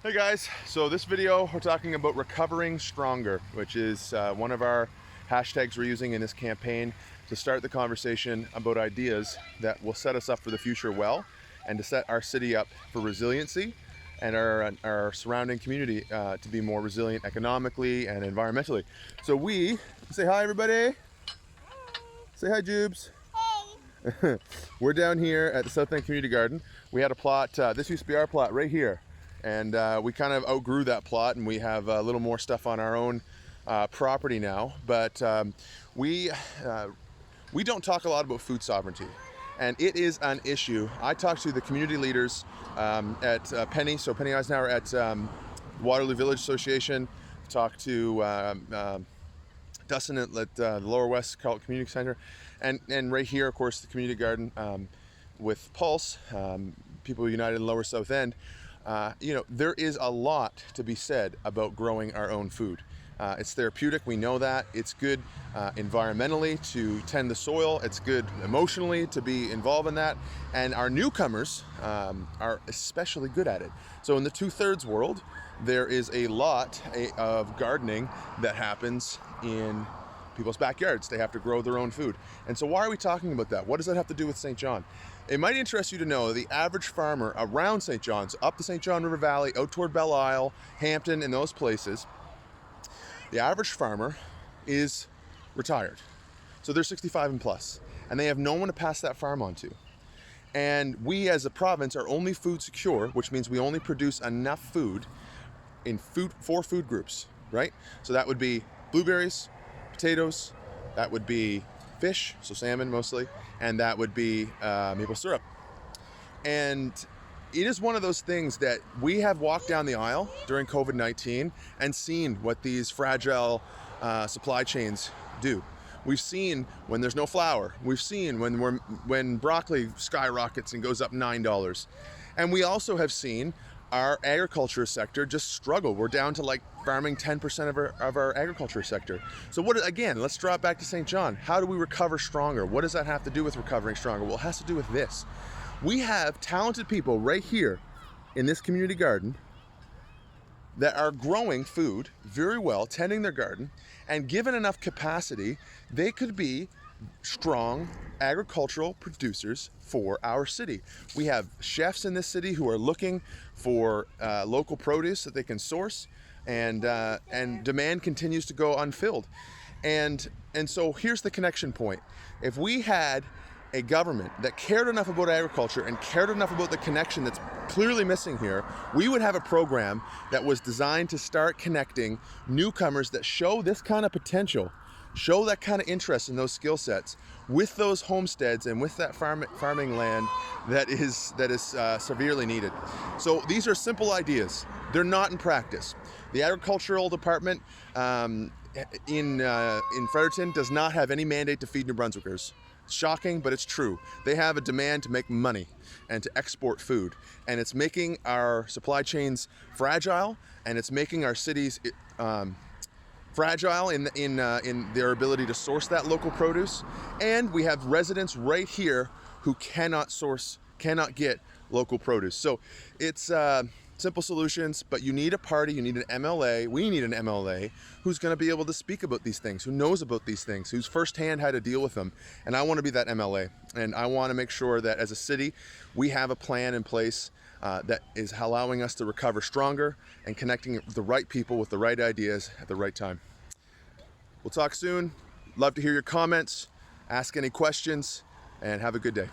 Hey guys, so this video we're talking about recovering stronger, which is one of our hashtags we're using in this campaign to start the conversation about ideas that will set us up for the future well and to set our city up for resiliency and our surrounding community to be more resilient economically and environmentally. So we say hi everybody. Say hi Jubes. We're down here at the South End Community Garden. We had a plot, this used to be our plot right here. And we kind of outgrew that plot and we have a little more stuff on our own property now. But we don't talk a lot about food sovereignty. And it is an issue. I talked to the community leaders at Penny, so Penny Eisenhower at Waterloo Village Association, talked to Dustin at the Lower West Carleton Community Center, and right here, of course, the community garden with Pulse, People United in Lower South End. There is a lot to be said about growing our own food. It's therapeutic, we know that. It's good environmentally to tend the soil. It's good emotionally to be involved in that. And our newcomers are especially good at it. So in the 2/3 world, there is a lot of gardening that happens in people's backyards. They have to grow their own food. And so why are we talking about that? What does that have to do with St. John? It might interest you to know the average farmer around St. John's, up the St. John River Valley, out toward Belle Isle, Hampton, and those places, the average farmer is retired. So they're 65 and plus, and they have no one to pass that farm on to. And we as a province are only food secure, which means we only produce enough food in four food groups, right? So that would be blueberries, potatoes, that would be fish, so salmon mostly, and that would be maple syrup. And it is one of those things that we have walked down the aisle during COVID-19 and seen what these fragile supply chains do. We've seen when there's no flour. We've seen when broccoli skyrockets and goes up $9. And we also have seen our agriculture sector just struggle. We're down to like farming 10% of our agriculture sector. So again, let's drop back to St. John. How do we recover stronger? What does that have to do with recovering stronger? Well, it has to do with this. We have talented people right here in this community garden that are growing food very well, tending their garden, and given enough capacity, they could be strong agricultural producers for our city. We have chefs in this city who are looking for local produce that they can source, and demand continues to go unfilled. And so here's the connection point. If we had a government that cared enough about agriculture and cared enough about the connection that's clearly missing here, we would have a program that was designed to start connecting newcomers that show this kind of potential, show that kind of interest in those skill sets with those homesteads and with that farming land that is severely needed. So these are simple ideas. They're not in practice. The agricultural department in Fredericton does not have any mandate to feed New Brunswickers. It's shocking, but it's true. They have a demand to make money and to export food, and it's making our supply chains fragile, and it's making our cities fragile in their ability to source that local produce. And we have residents right here who cannot get local produce. So it's simple solutions, but you need a party, you need an MLA, we need an MLA who's going to be able to speak about these things, who knows about these things, who's firsthand had to deal with them. And I want to be that MLA, and I want to make sure that as a city, we have a plan in place that is allowing us to recover stronger and connecting the right people with the right ideas at the right time. We'll talk soon. Love to hear your comments, ask any questions, and have a good day.